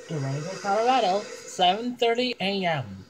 Durango, Colorado, 7:30 a.m.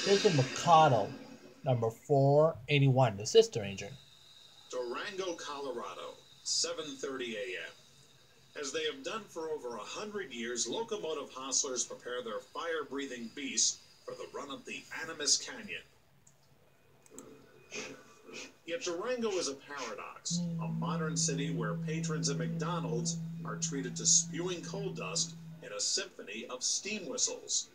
Here's the Mikado, number 481, the sister engine. Durango, Colorado, 7:30 a.m. As they have done for over 100 years, locomotive hostlers prepare their fire-breathing beasts for the run up the Animas Canyon. Yet Durango is a paradox, a modern city where patrons at McDonald's are treated to spewing coal dust in a symphony of steam whistles.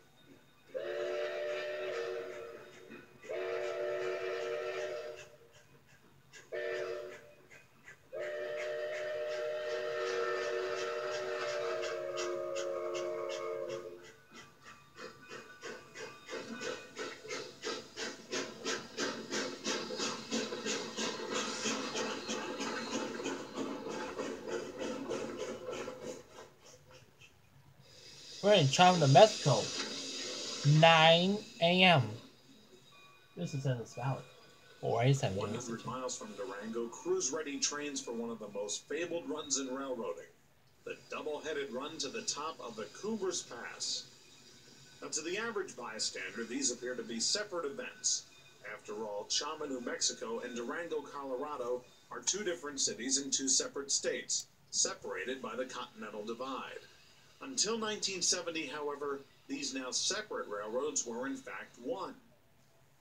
We're in Chavna, Mexico, 9 a.m. This is in the Valley. 487. 100 miles from Durango, cruise-ready trains for one of the most fabled runs in railroading, the double-headed run to the top of the Cougars Pass. Now, to the average bystander, these appear to be separate events. After all, Chama, New Mexico, and Durango, Colorado, are two different cities in two separate states, separated by the Continental Divide. Until 1970, however, these now separate railroads were in fact one.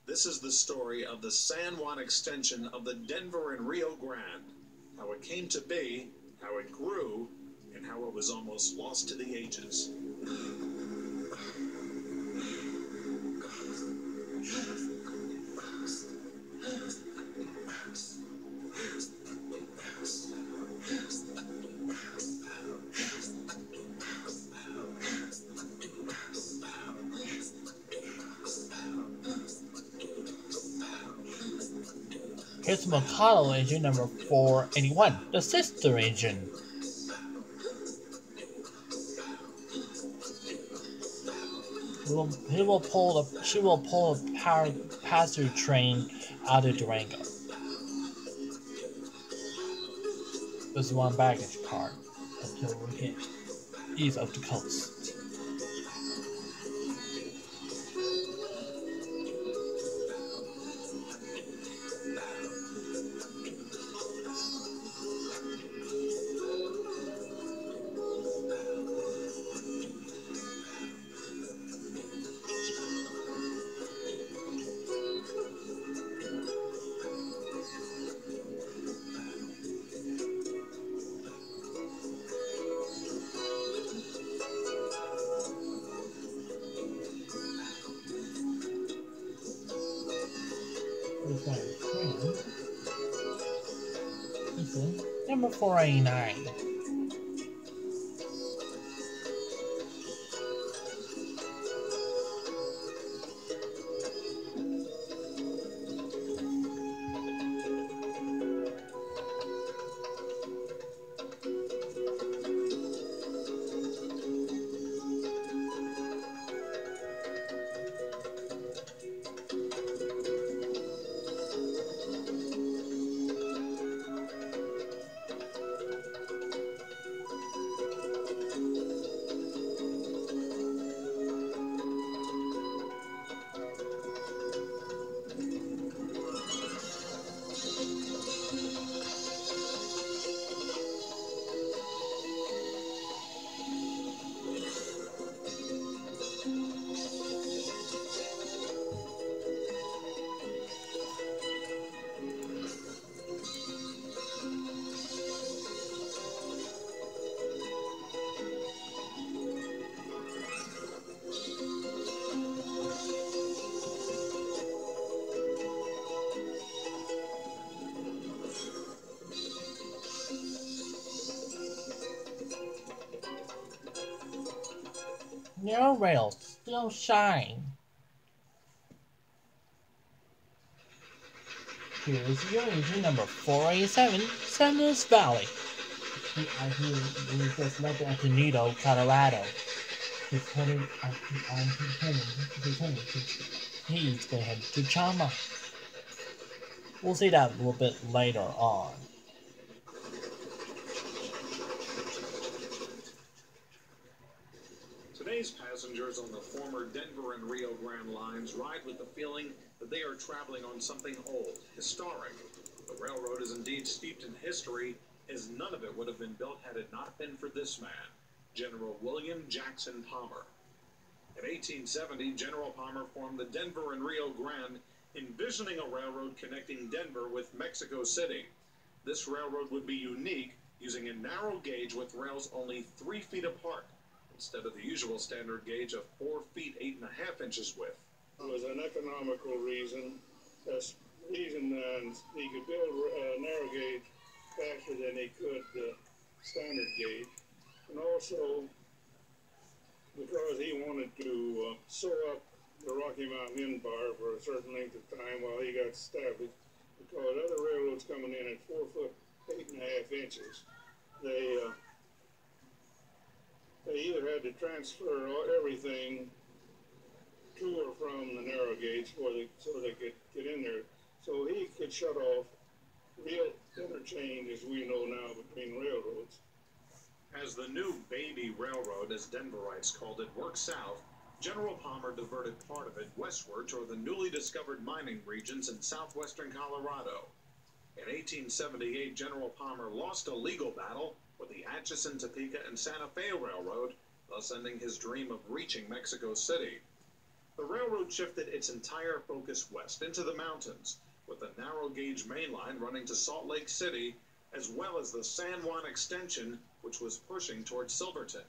This is the story of the San Juan extension of the Denver and Rio Grande, how it came to be, how it grew, and how it was almost lost to the ages. Here's the Mikado engine, number 481, the sister engine. She will pull a power passenger train out of Durango. This is one baggage car until we get east of the coast. Number 489. Narrow rails still shine. Here's your engine number 487, Seminoles Valley. I hear we just left at Toledo, Colorado. He's heading he's gonna head to Chama. We'll see that a little bit later on. Today's passengers on the former Denver and Rio Grande lines ride with the feeling that they are traveling on something old, historic. The railroad is indeed steeped in history, as none of it would have been built had it not been for this man, General William Jackson Palmer. In 1870, General Palmer formed the Denver and Rio Grande, envisioning a railroad connecting Denver with Mexico City. This railroad would be unique, using a narrow gauge with rails only 3 feet apart, instead of the usual standard gauge of 4 feet 8.5 inches width. It was an economical reason. That's the reason he could build a narrow gauge faster than he could standard gauge. And also because he wanted to sew up the Rocky Mountain Empire for a certain length of time while he got established. Because other railroads coming in at 4 foot 8.5 inches, they either had to transfer everything to or from the narrow gauge so they could get in there. So he could shut off real interchange, as we know now, between railroads. As the new baby railroad, as Denverites called it, worked south, General Palmer diverted part of it westward toward the newly discovered mining regions in southwestern Colorado. In 1878, General Palmer lost a legal battle with the Atchison, Topeka, and Santa Fe Railroad, thus ending his dream of reaching Mexico City. The railroad shifted its entire focus west into the mountains, with the narrow gauge main line running to Salt Lake City, as well as the San Juan extension, which was pushing towards Silverton.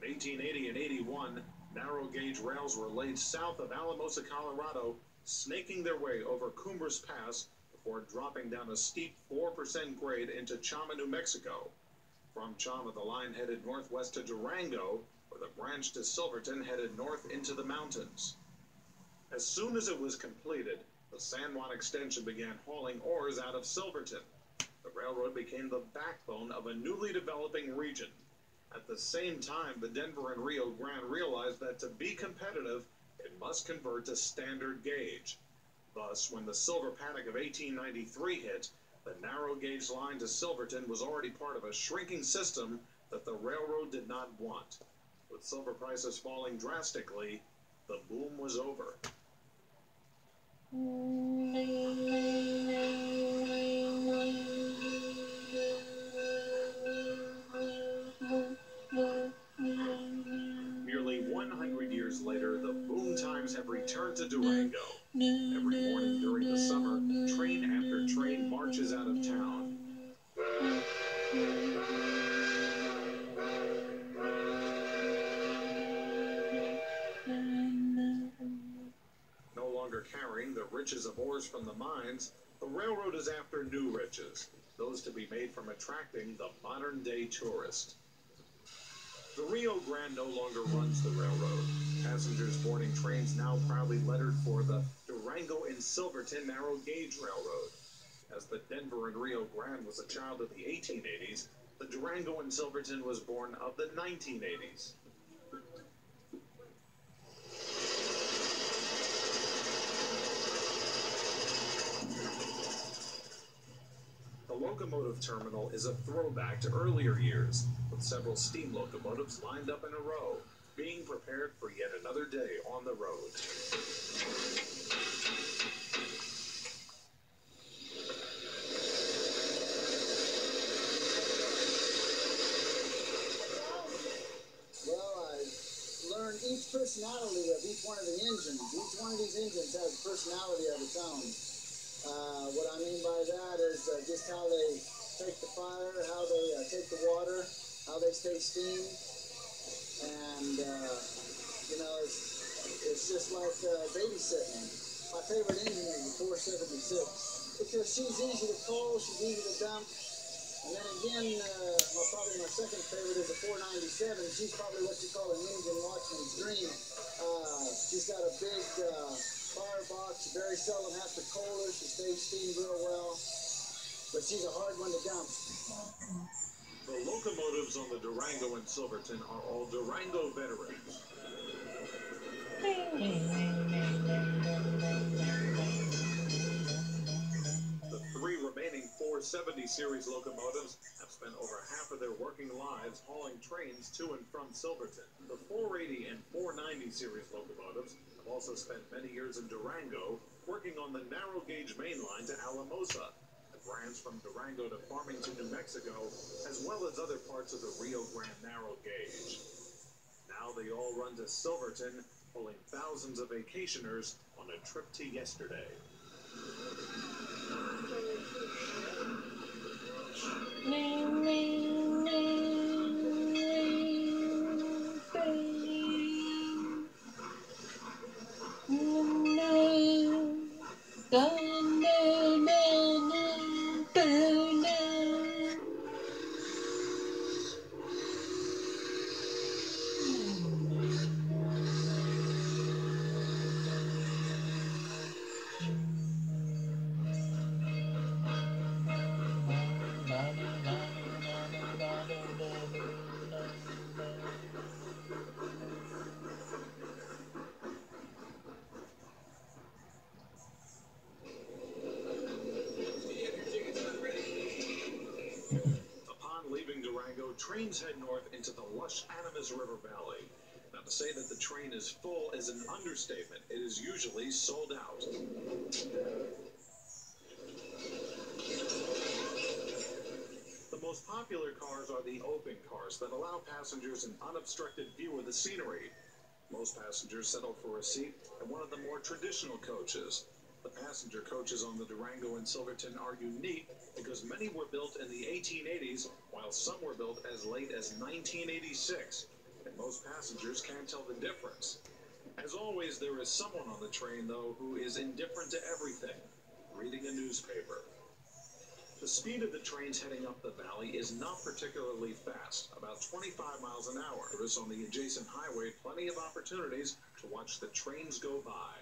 In 1880 and 81, narrow gauge rails were laid south of Alamosa, Colorado, snaking their way over Cumbres Pass before dropping down a steep 4% grade into Chama, New Mexico. From Chama, the line headed northwest to Durango, where the branch to Silverton headed north into the mountains. As soon as it was completed, the San Juan extension began hauling ores out of Silverton. The railroad became the backbone of a newly developing region. At the same time, the Denver and Rio Grande realized that to be competitive, it must convert to standard gauge. Thus, when the Silver Panic of 1893 hit, the narrow gauge line to Silverton was already part of a shrinking system that the railroad did not want. With silver prices falling drastically, the boom was over. Nearly 100 years later, the boom times have returned to Durango. Every morning during the summer, train after train marches out of town. No longer carrying the riches of ores from the mines, the railroad is after new riches, those to be made from attracting the modern-day tourist. The Rio Grande no longer runs the railroad. Passengers boarding trains now proudly lettered for the Durango and Silverton narrow gauge railroad. As the Denver and Rio Grande was a child of the 1880s, the Durango and Silverton was born of the 1980s. The locomotive terminal is a throwback to earlier years, with several steam locomotives lined up in a row, being prepared for yet another day on the road. Well, I learned each personality of each one of the engines. Each one of these engines has a personality of its own. What I mean by that is just how they take the fire, how they take the water, how they stay steam, and it's just like babysitting. My favorite engine is the 476 because she's easy to pull, she's easy to dump, And then again, probably my second favorite is the 497. She's probably what you call an engine watchman's dream. She's got a big firebox. You very seldom have to coal her. She stays steamed real well. But she's a hard one to dump. The locomotives on the Durango and Silverton are all Durango veterans. The three remaining 470 series locomotives have spent over half of their working lives hauling trains to and from Silverton. The 480 and 490 series locomotives have also spent many years in Durango working on the narrow gauge main line to Alamosa, the branch from Durango to Farmington, New Mexico, as well as other parts of the Rio Grande narrow gauge. Now they all run to Silverton, pulling thousands of vacationers on a trip to yesterday. Upon leaving Durango, trains head north into the lush Animas River Valley. Now, to say that the train is full is an understatement. It is usually sold out. The most popular cars are the open cars that allow passengers an unobstructed view of the scenery. Most passengers settle for a seat in one of the more traditional coaches. The passenger coaches on the Durango and Silverton are unique because many were built in the 1880s, while some were built as late as 1986, and most passengers can't tell the difference. As always, there is someone on the train, though, who is indifferent to everything, reading a newspaper. The speed of the trains heading up the valley is not particularly fast, about 25 miles an hour. There is on the adjacent highway plenty of opportunities to watch the trains go by.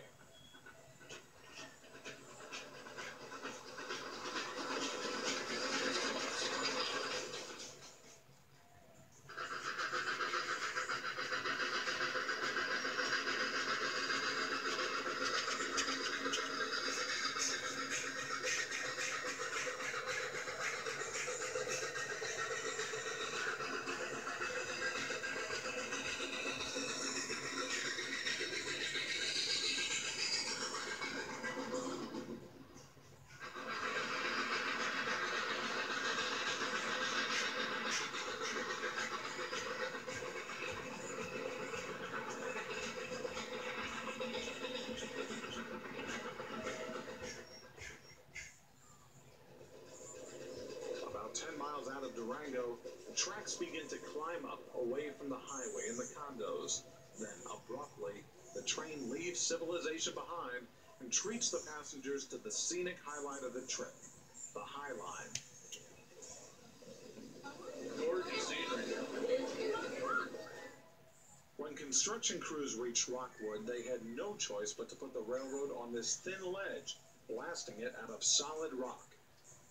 Out of Durango, the tracks begin to climb up away from the highway and the condos. Then, abruptly, the train leaves civilization behind and treats the passengers to the scenic highlight of the trip, the High Line. When construction crews reached Rockwood, they had no choice but to put the railroad on this thin ledge, blasting it out of solid rock.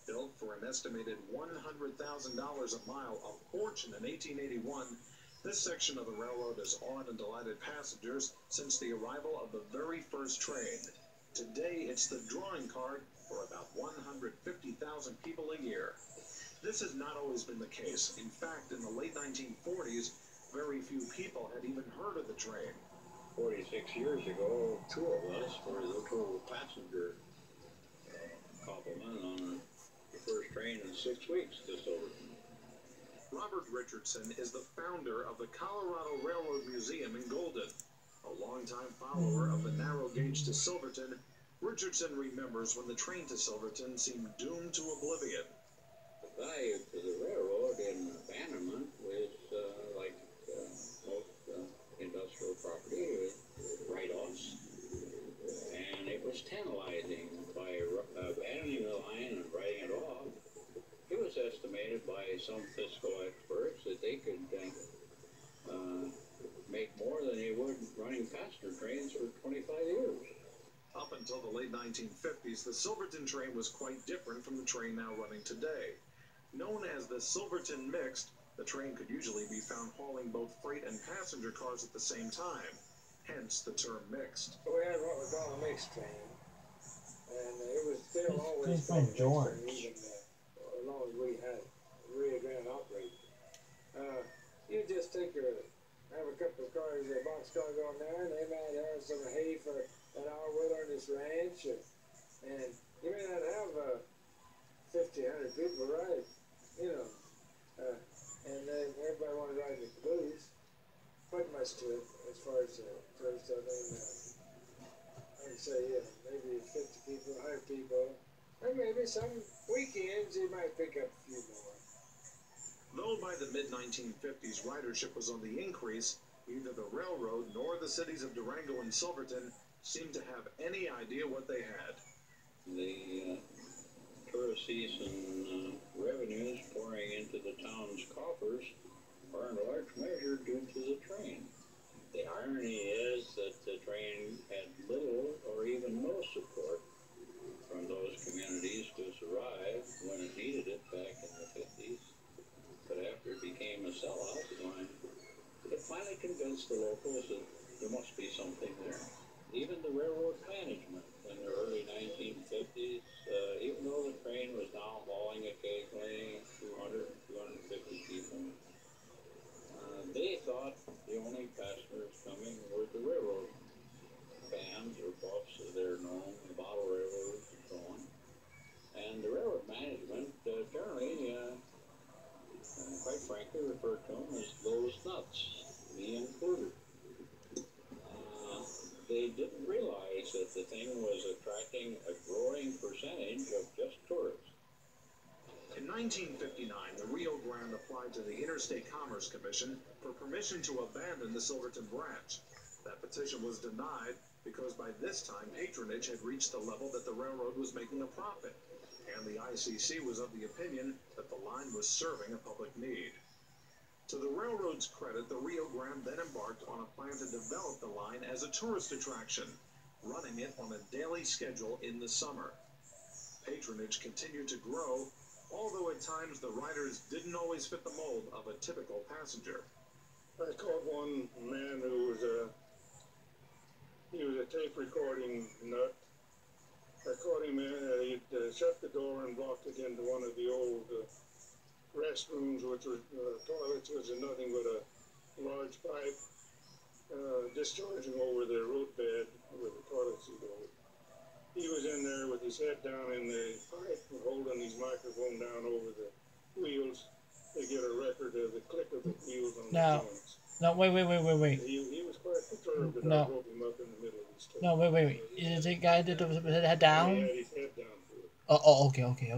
Built for an estimated $100,000 a mile, a fortune in 1881, this section of the railroad has awed and delighted passengers since the arrival of the very first train. Today, it's the drawing card for about 150,000 people a year. This has not always been the case. In fact, in the late 1940s, very few people had even heard of the train. 46 years ago, two of us were the total passenger complement on the first train in 6 weeks to Silverton. Robert Richardson is the founder of the Colorado Railroad Museum in Golden. A longtime follower of the narrow gauge to Silverton, Richardson remembers when the train to Silverton seemed doomed to oblivion. The value to the railroad in abandonment was like most industrial property, write-offs. And it was tantalizing by abandoning the line and writing it off. It was it's estimated by some fiscal experts that they could make more than they would running passenger trains for 25 years. Up until the late 1950s, the Silverton train was quite different from the train now running today. Known as the Silverton Mixed, the train could usually be found hauling both freight and passenger cars at the same time, hence the term mixed. We had what we call a mixed train, and it was still always from called a George. mixed train, even as long as we had Rio Grande operated. You just have a couple of cars, a boxcar going there, and they might have some hay for an hour wither on this ranch, and you may not have 50, 100 people ride, you know, and then everybody wanted to ride the caboose. Quite much to it as far as first, I mean, I'd say, yeah, maybe 50 people, 100 people, and maybe some weekends you might pick up a few more. Though by the mid-1950s ridership was on the increase, neither the railroad nor the cities of Durango and Silverton seemed to have any idea what they had. The tourist season revenues pouring into the town's coffers are in large measure due to the train. The irony is that the train had little or even no support from those communities to survive when it needed it back in the 50s. But after it became a sellout line, it finally convinced the locals that there must be something there. Even the railroad management in the early 1950s, even though the train was now hauling occasionally 200, 250 people, they thought the only passengers coming were the railroad bands or buffs, as they're known, the bottle railroads and so on. And the railroad management generally, quite frankly, referred to them as those nuts, me included. They didn't realize that the thing was attracting a growing percentage of just tourists. In 1959, the Rio Grande applied to the Interstate Commerce Commission for permission to abandon the Silverton branch. That petition was denied because by this time patronage had reached the level that the railroad was making a profit, and the ICC was of the opinion that the line was serving a public need. To the railroad's credit, the Rio Grande then embarked on a plan to develop the line as a tourist attraction, running it on a daily schedule in the summer. Patronage continued to grow, although at times the riders didn't always fit the mold of a typical passenger. I caught one man who was he was a tape recording nut. I caught him he'd shut the door and blocked it into one of the old restrooms, which was toilets, which is nothing but a large pipe discharging over the roadbed where the toilets would go. He was in there with his head down in the pipe, holding his microphone down over the wheels to get a record of the click of the wheels on the joints. No, wait. He was quite perturbed that I broke him up in the middle of his story. No, wait. Is the guy that was his head down? He had his head down for it. Oh, okay.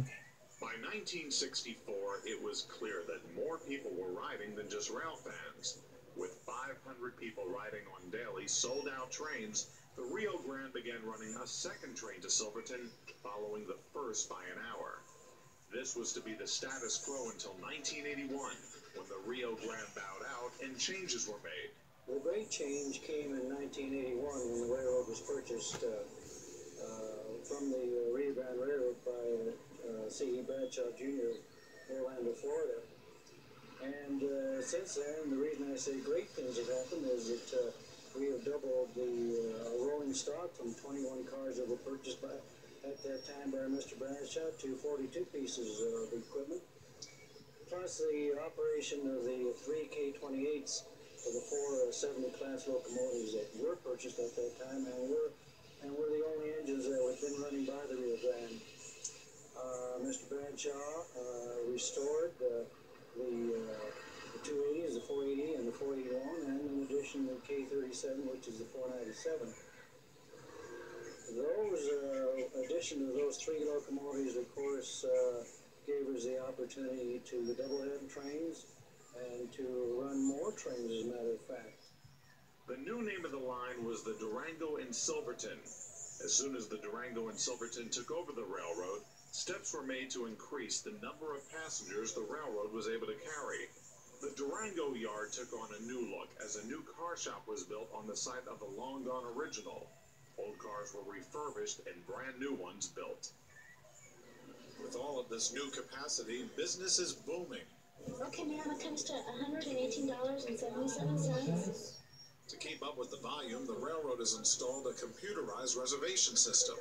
By 1964, it was clear that more people were riding than just rail fans. With 500 people riding on daily, sold-out trains, the Rio Grande began running a second train to Silverton, following the first by an hour. This was to be the status quo until 1981, when the Rio Grande bowed out and changes were made. The great change came in 1981 when the railroad was purchased from the Rio Grande Railroad by C.E. Bradshaw Jr. Orlando, Florida. And since then, the reason I say great things have happened is that we have doubled the rolling stock from 21 cars that were purchased at that time by Mr. Bradshaw to 42 pieces of equipment, plus the operation of the 3 K-28s for the 4 70-class locomotives that were purchased at that time, and we're the only engines that have been running by the Rio Grande. Mr. Bradshaw restored the 280s, the 480, and the 481, and in addition the K-37, which is the 497. Those addition of those 3 locomotives, of course, gave us the opportunity to double-head trains and to run more trains, as a matter of fact. The new name of the line was the Durango and Silverton. As soon as the Durango and Silverton took over the railroad, Steps were made to increase the number of passengers the railroad was able to carry. The Durango yard took on a new look as a new car shop was built on the site of the long-gone original. Old cars were refurbished and brand new ones built. With all of this new capacity, business is booming. Okay, ma'am, it comes to $118.77. To keep up with the volume, the railroad has installed a computerized reservation system.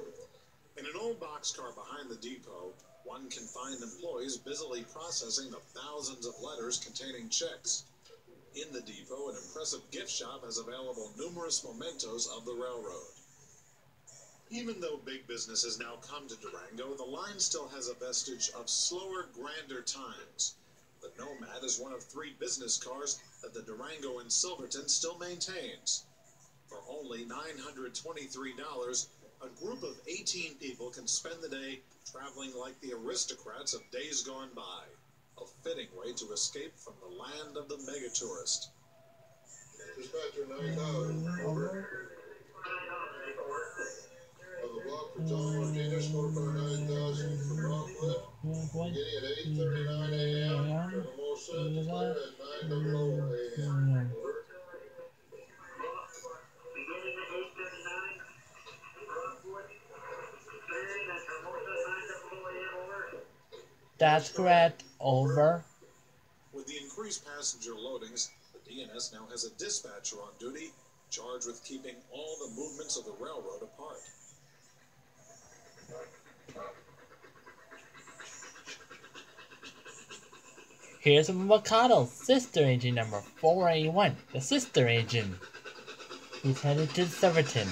In an old boxcar behind the depot, one can find employees busily processing the thousands of letters containing checks. In the depot, an impressive gift shop has available numerous mementos of the railroad. Even though big business has now come to Durango, the line still has a vestige of slower, grander times. The Nomad is one of 3 business cars that the Durango and Silverton still maintains. For only $923, a group of 18 people can spend the day traveling like the aristocrats of days gone by. A fitting way to escape from the land of the megatourist. Dispatcher 9,000. Over. Of the block for John Martinez, motor car 9,000 from Rockwood. Beginning at 8:39 a.m. Hermosa declare at 9:00 a.m. Over. That's correct. Over. With the increased passenger loadings, the DNS now has a dispatcher on duty, charged with keeping all the movements of the railroad apart. Here's a Mikado sister engine number 481, the sister engine. He's headed to Silverton.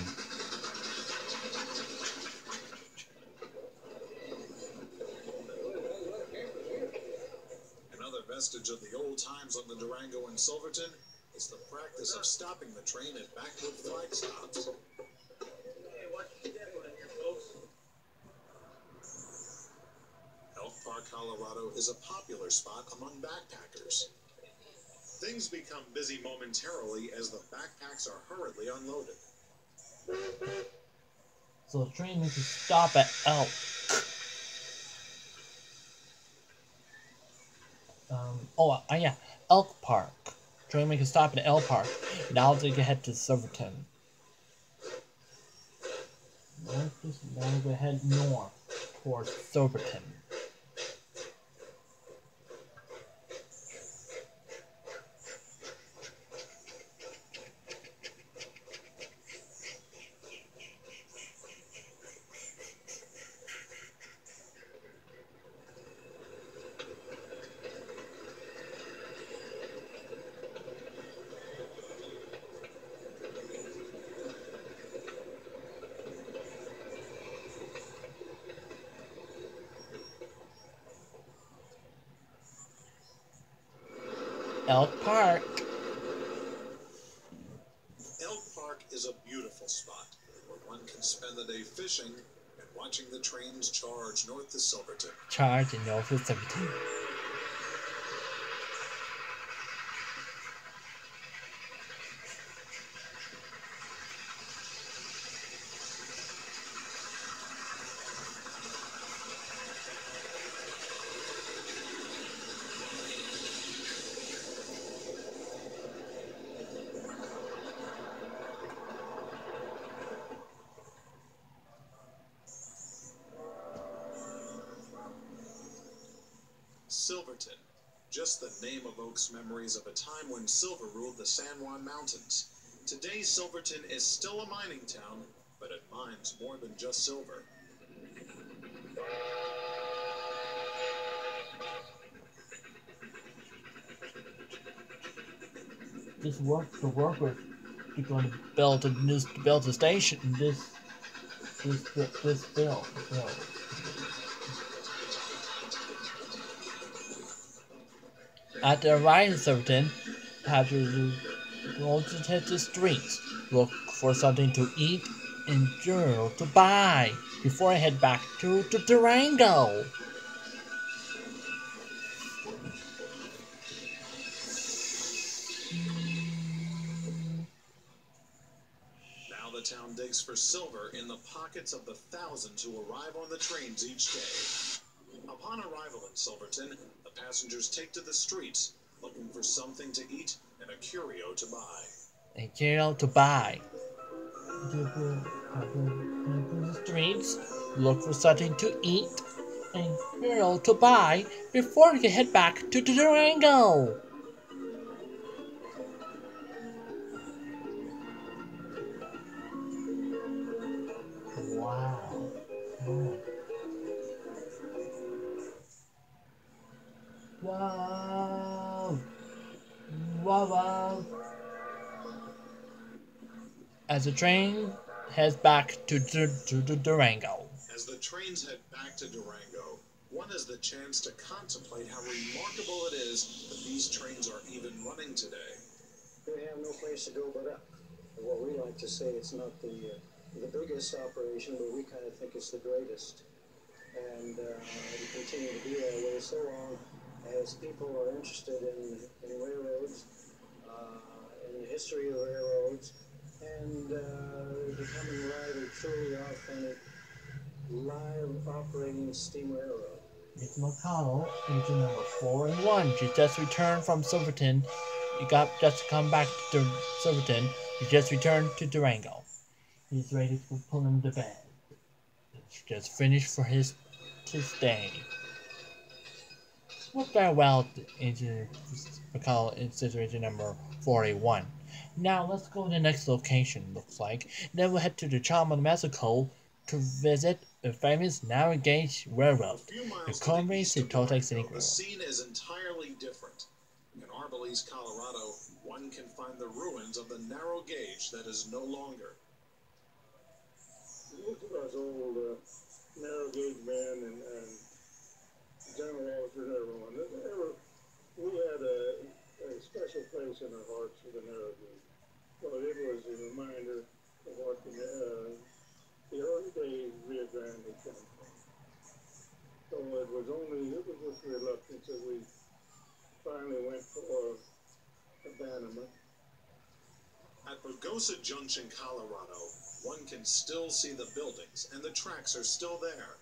Another vestige of the old times on the Durango and Silverton is the practice of stopping the train at backwood flag stops. Elk Park, Colorado is a popular spot among backpackers. Things become busy momentarily as the backpacks are hurriedly unloaded. So the train needs to stop at Elk. Yeah, Elk Park. Train make a stop at Elk Park. Now they can head to Silverton. Now we head north towards Silverton. Elk Park. Elk Park is a beautiful spot where one can spend the day fishing and watching the trains charge north to Silverton. Charge and north to Silverton. Silverton. Just the name evokes memories of a time when silver ruled the San Juan Mountains. Today, Silverton is still a mining town, but it mines more than just silver. The workers are going to build the station. This bill. At the arrival in Silverton, passengers go to hit the streets, look for something to eat and journal to buy before I head back to Durango. Now the town digs for silver in the pockets of the thousands who arrive on the trains each day. Upon arrival in Silverton, the passengers take to the streets, looking for something to eat and a curio to buy. A curio to buy. The streets, look for something to eat and curio to buy before you head back to Durango. Wow. Wow. Wow. Wow. As the train heads back to Durango. As the trains head back to Durango, one has the chance to contemplate how remarkable it is that these trains are even running today. They have no place to go but up. What we like to say, it's not the biggest operation, but we kind of think it's the greatest. And we continue to be that way so long as people are interested in railroads, in the history of railroads, and becoming live, truly authentic, live operating steam railroad. Miss McConnell, engine number 4 and 1. She just returned from Silverton. You got just to come back to Silverton. She just returned to Durango. He's ready to put him to bed. She just finished for his day. Well, very well, engine McConnell in situation number 481. Now let's go to the next location. Looks like then we'll head to the Charm of Mexico to visit the famous narrow gauge railroad, the Conway to Toltec City The scene is entirely different. In Arbuckle, Colorado, one can find the ruins of the narrow gauge that is no longer. Most of us old narrow gauge men and general officers and everyone, we had a special place in our hearts for the narrow gauge. Well, it was a reminder of what the early days Rio Grande had come from. So it was with reluctance that we finally went for abandonment. At Burgosa Junction, Colorado, one can still see the buildings and the tracks are still there.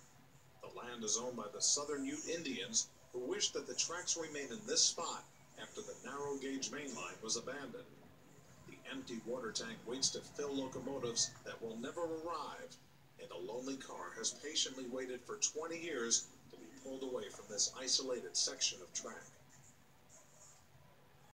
The land is owned by the Southern Ute Indians who wish that the tracks remain in this spot after the narrow gauge main line was abandoned. The empty water tank waits to fill locomotives that will never arrive, and a lonely car has patiently waited for 20 years to be pulled away from this isolated section of track.